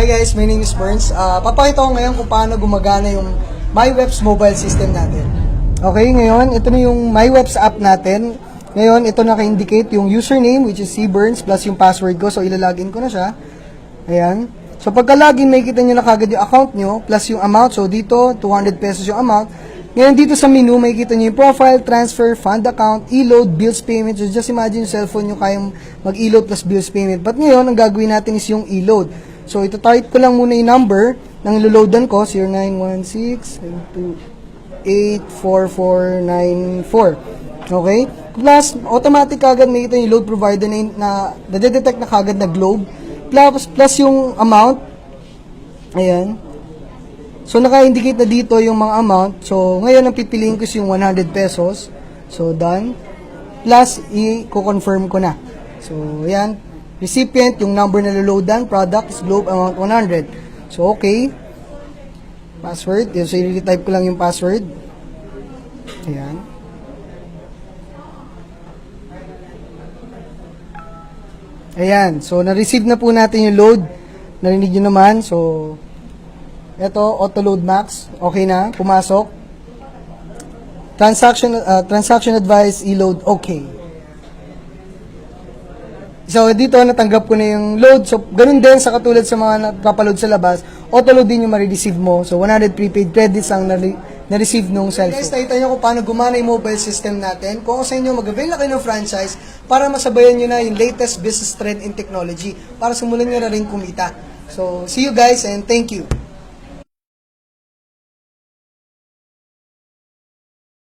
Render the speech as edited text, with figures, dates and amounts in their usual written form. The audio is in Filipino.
Hi guys, my name is Burns. Papakita ko ngayon kung paano gumagana yung MyWebs mobile system natin. Okay, ngayon, ito na yung MyWebs app natin. Ngayon, ito naka-indicate yung username, which is cburns, plus yung password ko. So, ilalagin ko na siya. Ayan. So, pagka-login, makikita nyo na kagad yung account nyo, plus yung amount. So, dito, 200 pesos yung amount. Ngayon, dito sa menu, makikita nyo yung profile, transfer, fund account, e-load, bills payment. So, just imagine yung cellphone nyo kayang mag-e-load plus bills payment. But ngayon, ang gagawin natin is yung e-load. So, ito type ko lang muna yung number ng iloloadan ko, 0916-84494. Okay? Plus, automatic kagad makikita yung load provider na nadedetect na kagad na Globe. Plus yung amount. Ayan. So, naka-indicate na dito yung mga amount. So, ngayon ang pipiliin ko is yung 100 pesos. So, done. Plus, i-confirm ko na. So, ayan. Recipient, yung number na loloadan. Product is Globe, amount 100. So, okay. Password. So, i-type ko lang yung password. Ayan. Ayan. So, na-receive na po natin yung load. Narinig nyo naman. So, ito, auto-load max. Okay na. Pumasok. Transaction advice, e-load. Okay. So, dito, natanggap ko na yung load. So, ganun din sa katulad sa mga nagpapaload sa labas, auto-load din yung ma-receive mo. So, 100 prepaid credits ang na-receive nung cellphone. Guys, nakita nyo kung paano gumana yung mobile system natin. Kung sa inyo, mag-avail na kayo ng franchise para masabayan nyo na yung latest business trend in technology para simulan nyo na rin kumita. So, see you guys and thank you.